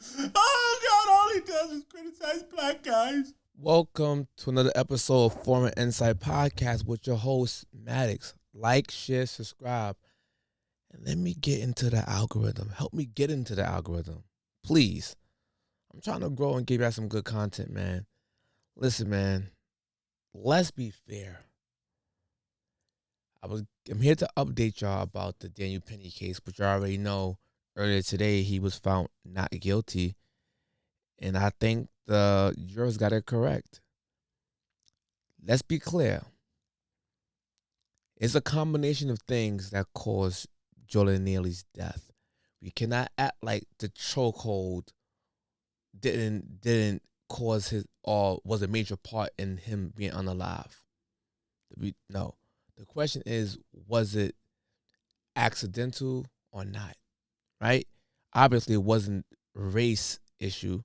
Oh God, all he does is criticize black guys. Welcome to another episode of Foreign Insight Podcast with your host, Maddox. Like, share, subscribe, and let me get into the algorithm. Help me get into the algorithm. Please. I'm trying to grow and give you some good content, man. Listen, man. Let's be fair. I'm here to update y'all about the Daniel Penny case, which you already know. Earlier today, he was found not guilty, and I think the jurors got it correct. Let's be clear. It's a combination of things that caused Jordan Neely's death. We cannot act like the chokehold didn't cause his or was a major part in him being unalive. No. The question is, was it accidental or not? Right? Obviously, it wasn't a race issue.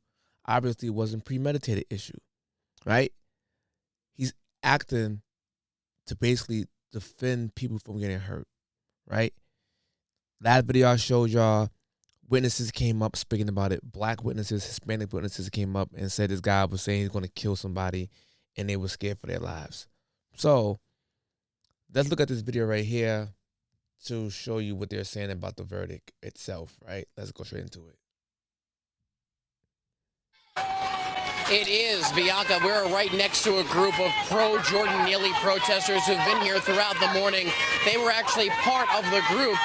Obviously, it wasn't premeditated issue. Right? He's acting to basically defend people from getting hurt. Right? Last video I showed y'all, witnesses came up speaking about it. Black witnesses, Hispanic witnesses came up and said this guy was saying he's going to kill somebody, and they were scared for their lives. So let's look at this video right here to show you what they're saying about the verdict itself, right? Let's go straight into it. It is, Bianca. We're right next to a group of pro-Jordan Neely protesters who've been here throughout the morning. They were actually part of the group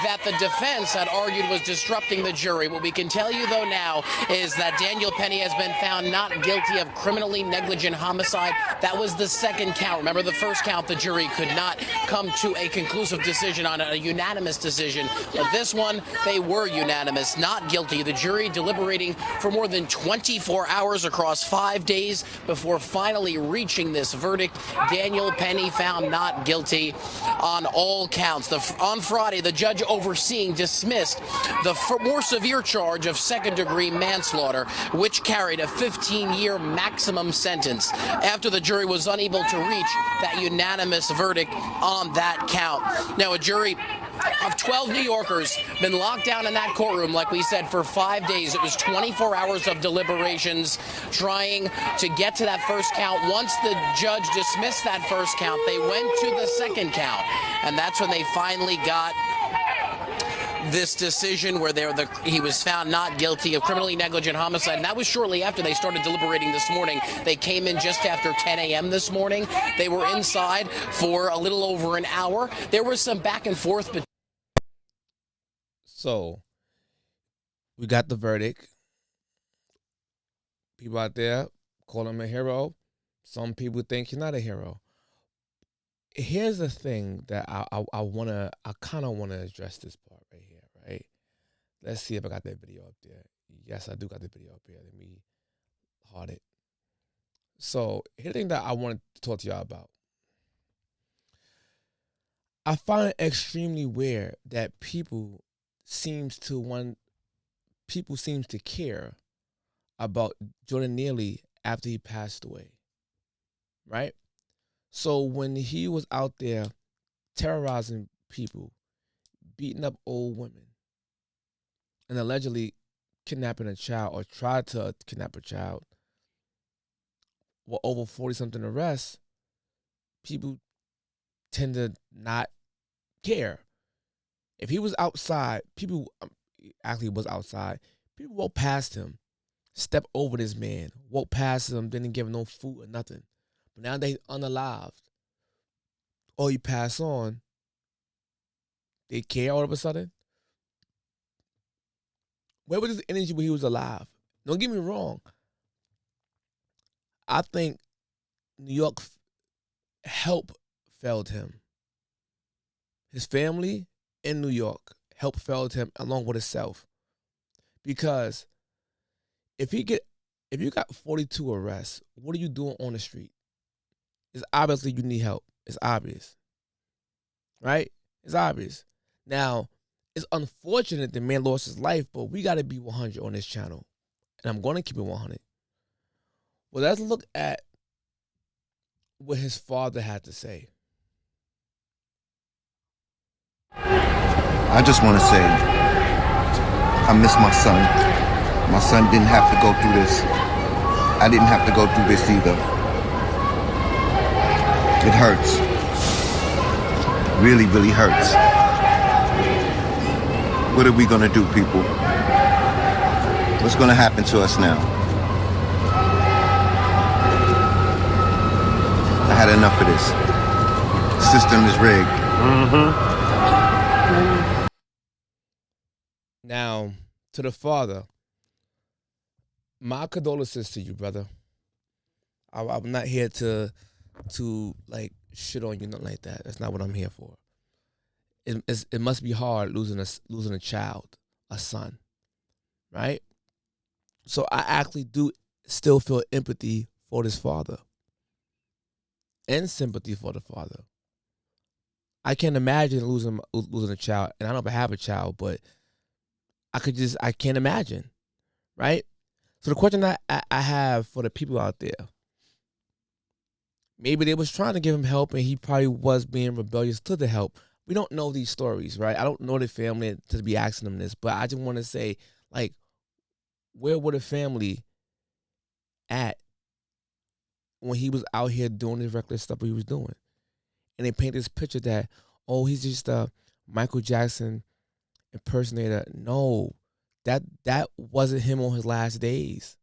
that the defense had argued was disrupting the jury. What we can tell you, though, now is that Daniel Penny has been found not guilty of criminally negligent homicide. That was the second count. Remember, the first count, the jury could not come to a conclusive decision on a unanimous decision. But this one, they were unanimous, not guilty. The jury deliberating for more than 24 hours across 5 days before finally reaching this verdict. Daniel Penny found not guilty on all counts. On Friday, the judge overseeing dismissed the more severe charge of second-degree manslaughter, which carried a 15-year maximum sentence after the jury was unable to reach that unanimous verdict on that count. Now, a jury of 12 New Yorkers been locked down in that courtroom, like we said, for 5 days. It was 24 hours of deliberations trying to get to that first count. Once the judge dismissed that first count, they went to the second count, and that's when they finally got this decision where he was found not guilty of criminally negligent homicide. And that was shortly after they started deliberating this morning. They came in just after 10 a.m. this morning. They were inside for a little over an hour. There was some back and forth. So, we got the verdict. People out there call him a hero. Some people think he's not a hero. Here's the thing that I kind of wanna address this part right here, right? Let's see if I got that video up there. Yes, I do got the video up here. Let me hard it. So here's the thing that I wanted to talk to y'all about. I find it extremely weird that people seems to care about Jordan Neely after he passed away, right? So when he was out there terrorizing people, beating up old women, and allegedly kidnapping a child or tried to kidnap a child, with over 40-something arrests, people tend to not care. If he was outside, people actually was outside, people walked past him, stepped over this man, walked past him, didn't give him no food or nothing. But now that he's unalived, or he passed on, they care all of a sudden. Where was his energy when he was alive? Don't get me wrong. I think New York help failed him. His family in New York help failed him along with himself. Because if you got 42 arrests, what are you doing on the street? It's obviously you need help. It's obvious. Right? It's obvious. Now, it's unfortunate the man lost his life, but we got to be 100 on this channel. And I'm going to keep it 100. Well, let's look at what his father had to say. I just want to say I miss my son. My son didn't have to go through this. I didn't have to go through this either. It hurts. Really, really hurts. What are we gonna do, people? What's gonna happen to us now? I had enough of this. The system is rigged. Now, to the father, my condolences to you, brother. I'm not here to like shit on you, nothing like that. That's not what I'm here for. It must be hard losing a child, a son, right? So I actually do still feel empathy for this father and sympathy for the father. I can't imagine losing a child, and I don't have a child, but I can't imagine, right? So the question I have for the people out there, maybe they was trying to give him help and he probably was being rebellious to the help. We don't know these stories, right? I don't know the family to be asking them this, but I just want to say, like, where were the family at when he was out here doing this reckless stuff he was doing? And they paint this picture that, oh, he's just a Michael Jackson impersonator. No, that wasn't him on his last days.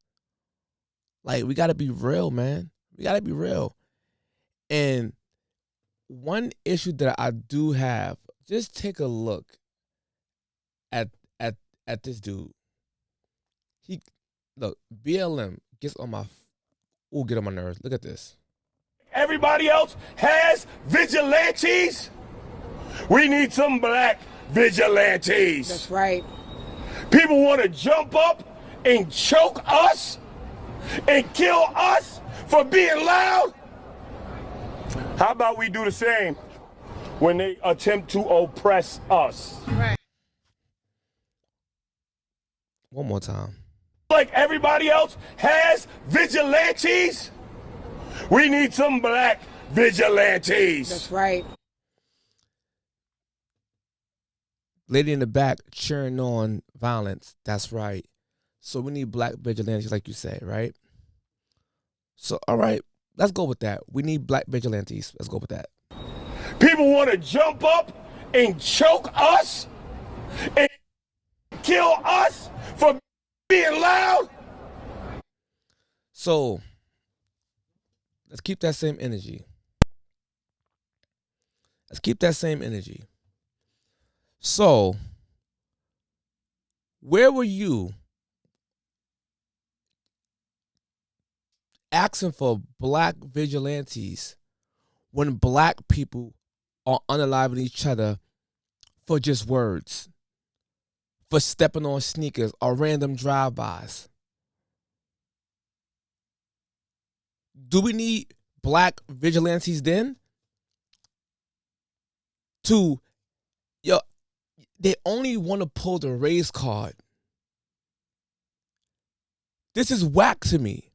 Like, we got to be real, man. We got to be real. And one issue that I do have, just take a look at this dude. Look, BLM gets on my nerves. Look at this. Everybody else has vigilantes. We need some black vigilantes. That's right. People want to jump up and choke us and kill us for being loud. How about we do the same when they attempt to oppress us? Right. One more time. Like everybody else has vigilantes. We need some black vigilantes. That's right. Lady in the back cheering on violence. That's right. So we need black vigilantes, like you say, right? So, all right, let's go with that. We need black vigilantes. Let's go with that. People want to jump up and choke us and kill us for being loud. So, let's keep that same energy. So, where were you asking for black vigilantes when black people are unaliving each other for just words, for stepping on sneakers or random drive-bys? Do we need black vigilantes then? They only want to pull the race card. This is whack to me.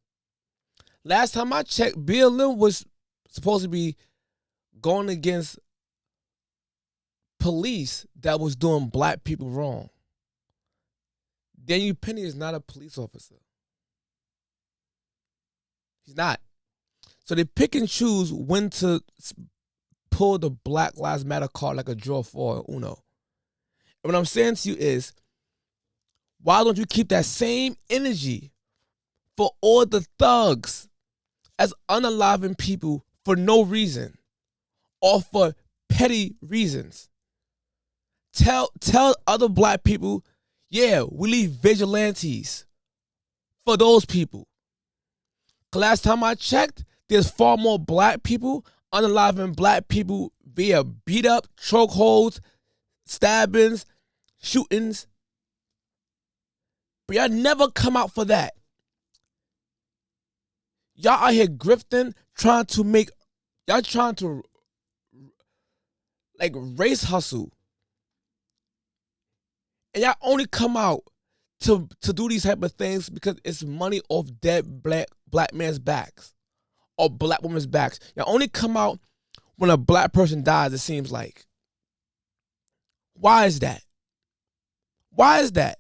Last time I checked, BLM was supposed to be going against police that was doing black people wrong. Daniel Penny is not a police officer. He's not. So they pick and choose when to pull the Black Lives Matter card like a draw for Uno. And what I'm saying to you is, why don't you keep that same energy for all the thugs as unaliving people for no reason or for petty reasons? Tell other black people, yeah, we need vigilantes for those people. 'Cause last time I checked, there's far more black people unaliving black people via beat up, chokeholds, stabbings, shootings. But y'all never come out for that. Y'all out here grifting, trying to like race hustle. And y'all only come out to do these type of things because it's money off dead black man's backs or black women's backs. Y'all only come out when a black person dies, it seems like. Why is that? Why is that?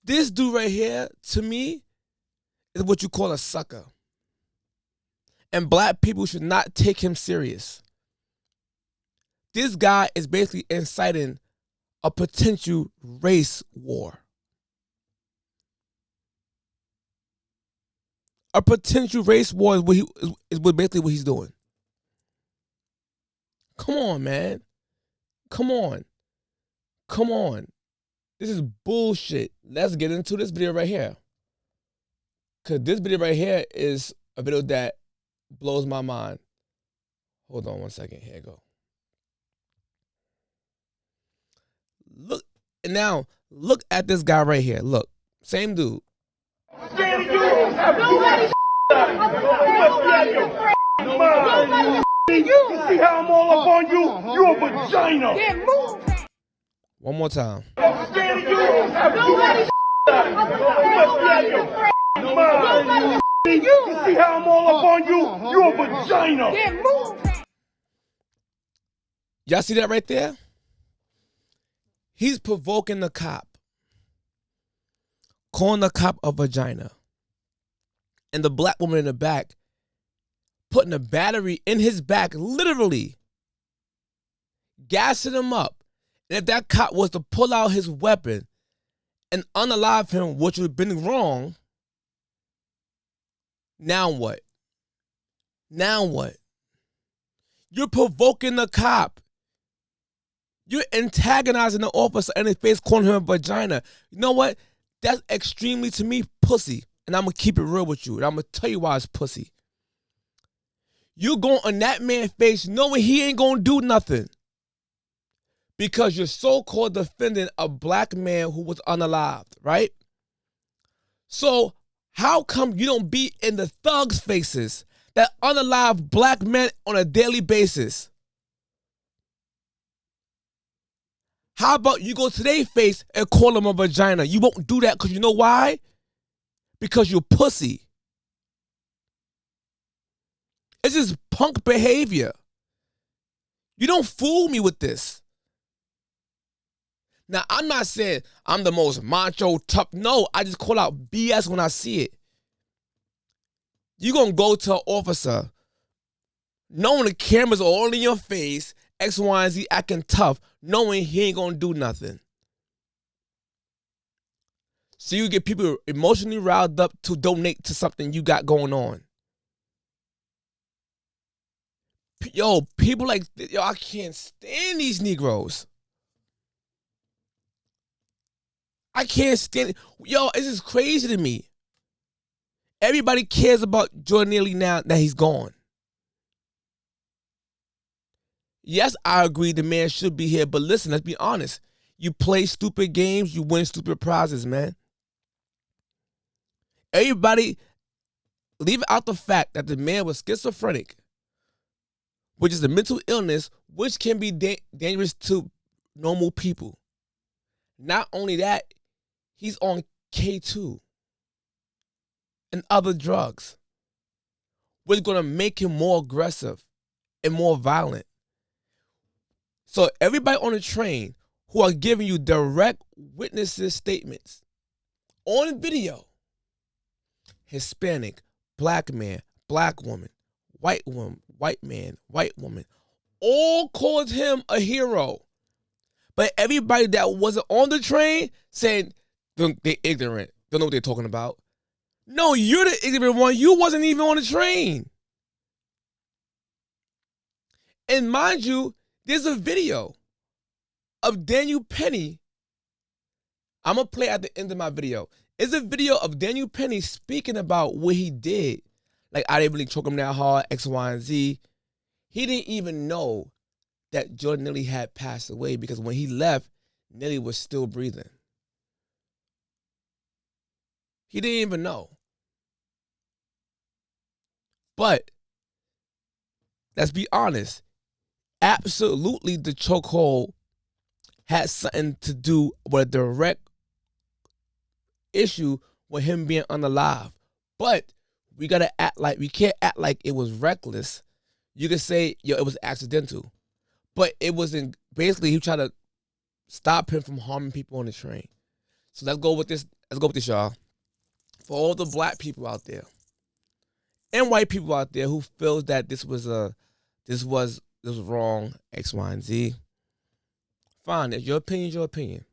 This dude right here, to me, is what you call a sucker. And black people should not take him serious. This guy is basically inciting a potential race war. A potential race war is basically what he's doing. Come on, man. Come on. Come on. This is bullshit. Let's get into this video right here. Because this video right here is a video that blows my mind. Hold on one second. Here you go. Look at this guy right here. Look. Same dude. You see how I'm all up on you? You a vagina. One more time. I'm scared of you. You see how I'm all up on you? You a vagina. Y'all see that right there? He's provoking the cop. Calling the cop a vagina. And the black woman in the back putting a battery in his back, literally gassing him up. And if that cop was to pull out his weapon and unalive him, which would have been wrong, now what? Now what? You're provoking the cop. You're antagonizing the officer in his face, calling him a vagina. You know what? That's extremely, to me, pussy. And I'm going to keep it real with you. And I'm going to tell you why it's pussy. You going on that man's face knowing he ain't going to do nothing. Because you're so-called defending a black man who was unalived, right? So how come you don't be in the thugs' faces that unalive black men on a daily basis? How about you go to their face and call them a vagina? You won't do that because you know why? Because you're pussy. It's just punk behavior. You don't fool me with this. Now, I'm not saying I'm the most macho, tough. No, I just call out BS when I see it. You're going to go to an officer knowing the cameras are all in your face, X, Y, and Z acting tough, knowing he ain't going to do nothing. So you get people emotionally riled up to donate to something you got going on. Yo, people like, yo, I can't stand these Negroes. I can't stand it. Yo, this is crazy to me. Everybody cares about Jordan Neely now that he's gone. Yes, I agree the man should be here, but listen, let's be honest. You play stupid games, you win stupid prizes, man. Everybody, leave out the fact that the man was schizophrenic, which is a mental illness which can be dangerous to normal people. Not only that, he's on K2 and other drugs, which is going to make him more aggressive and more violent. So everybody on the train who are giving you direct witnesses statements on video, Hispanic, black man, black woman, white man, white woman, all called him a hero. But everybody that wasn't on the train said they're ignorant. Don't know what they're talking about. No, you're the ignorant one. You wasn't even on the train. And mind you, there's a video of Daniel Penny. I'm going to play at the end of my video. It's a video of Daniel Penny speaking about what he did. Like, I didn't really choke him that hard, X, Y, and Z. He didn't even know that Jordan Neely had passed away because when he left, Neely was still breathing. He didn't even know. But let's be honest. Absolutely, the chokehold had something to do with a direct issue with him being unalive. But we can't act like it was reckless. You can say, yo, it was accidental. But it wasn't, basically he tried to stop him from harming people on the train. So let's go with this let's go with this, y'all. For all the black people out there and white people out there who feels that this was wrong, X, Y, and Z. Fine, your opinion is your opinion.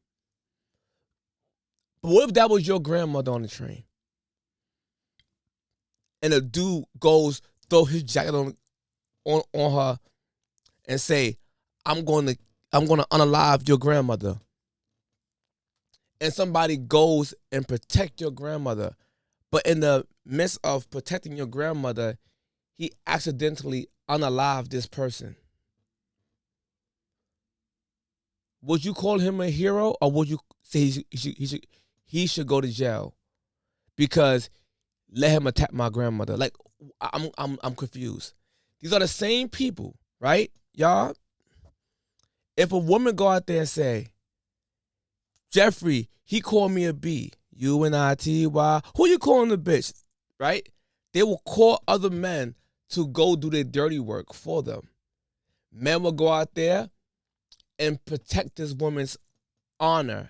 But what if that was your grandmother on the train? And a dude goes, throw his jacket on her and say, I'm gonna unalive your grandmother. And somebody goes and protect your grandmother. But in the midst of protecting your grandmother, he accidentally unalived this person. Would you call him a hero, or would you say he should go to jail because let him attack my grandmother? Like, I'm confused. These are the same people, right, y'all? If a woman go out there and say, Jeffrey, he called me a B, U-N-I-T-Y, who you calling a bitch, right? They will call other men to go do their dirty work for them. Men will go out there and protect this woman's honor.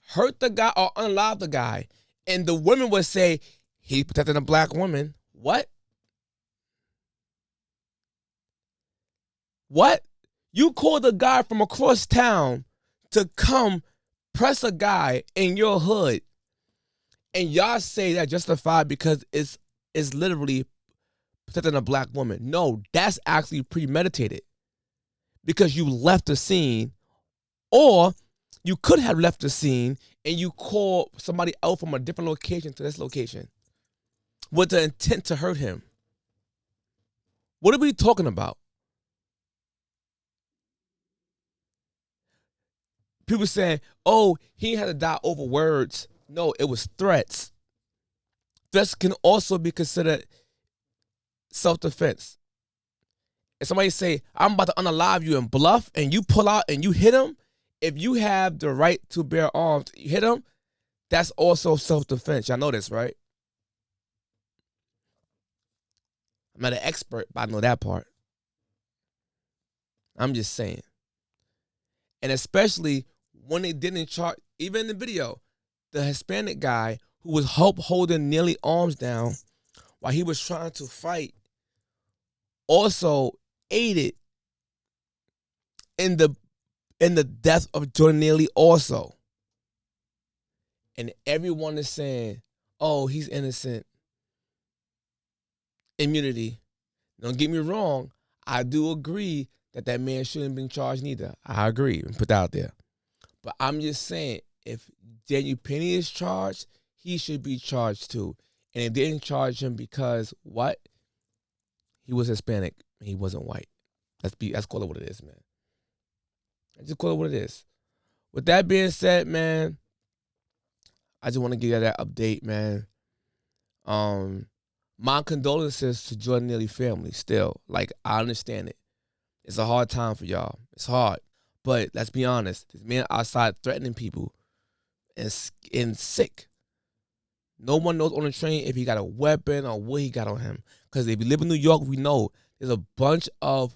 Hurt the guy or unalive the guy. And the women would say, he's protecting a black woman. What? What? You called a guy from across town to come press a guy in your hood, and y'all say that justified because it's literally protecting a black woman. No, that's actually premeditated because you left the scene, or you could have left the scene and you call somebody out from a different location to this location with the intent to hurt him. What are we talking about? People saying, oh, he had to die over words. No, it was threats. Threats can also be considered self-defense. If somebody say, I'm about to unalive you and bluff, and you pull out and you hit him, if you have the right to bear arms, you hit him, that's also self-defense. Y'all know this, right? I'm not an expert, but I know that part. I'm just saying. And especially when they didn't charge, even in the video, the Hispanic guy who was holding Neely arms down while he was trying to fight also aided in the death of Jordan Neely also. And everyone is saying, oh, he's innocent. Immunity. Don't get me wrong. I do agree that man shouldn't have been charged neither. I agree and put that out there. But I'm just saying, if Daniel Penny is charged, he should be charged too. And they didn't charge him because what? He was Hispanic and he wasn't white. Let's call it what it is, man. Let's just call it what it is. With that being said, man, I just want to give you that update, man. My condolences to Jordan Neely family still. Like, I understand it. It's a hard time for y'all. It's hard. But let's be honest. This man outside threatening people and sick. No one knows on the train if he got a weapon or what he got on him. Because if you live in New York, we know there's a bunch of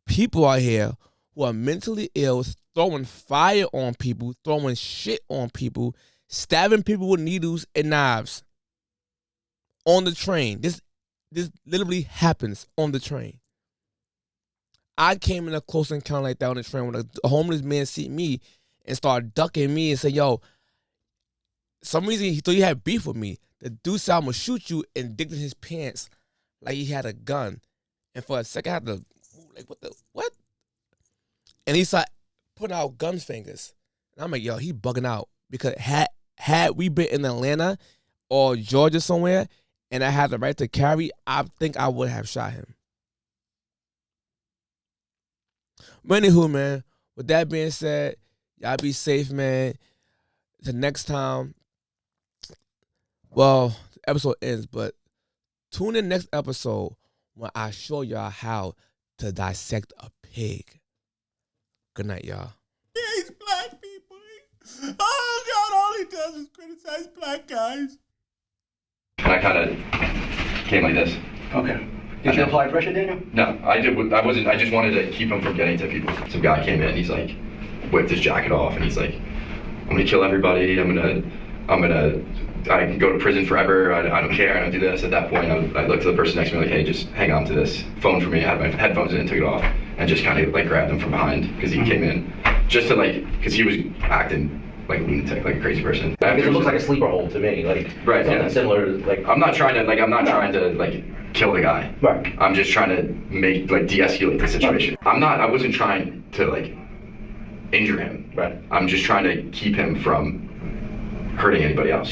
people out here who are mentally ill, throwing fire on people, throwing shit on people, stabbing people with needles and knives on the train. This literally happens on the train. I came in a close encounter like that on the train when a homeless man see me and started ducking me and said, yo, some reason he thought he had beef with me. The dude said, I'm going to shoot you, and digged in his pants like he had a gun. And for a second, I had to, like, what? And he started putting out gun fingers. And I'm like, yo, he bugging out. Because had we been in Atlanta or Georgia somewhere and I had the right to carry, I think I would have shot him. But anywho, man, with that being said, y'all be safe, man. The next time, well, the episode ends, but tune in next episode when I show y'all how to dissect a pig. Good night, y'all. He hates black people. Oh, God, all he does is criticize black guys. And I kind of came like this. Okay. Did you apply pressure, Daniel? No, I wasn't. I just wanted to keep him from getting to people. Some guy came in, he's like, whipped his jacket off, and he's like, gonna kill everybody. I can go to prison forever. I don't care. I don't do this. At that point, I looked to the person next to me like, hey, just hang on to this phone for me. I had my headphones in and took it off and just kind of like grabbed him from behind because he came in just to because he was acting like a lunatic, like a crazy person. Because it looks like a sleeper hold to me, right, something yeah. similar. I'm not trying to kill the guy. Right. I'm just trying to de-escalate the situation. I wasn't trying to injure him. Right. I'm just trying to keep him from hurting anybody else.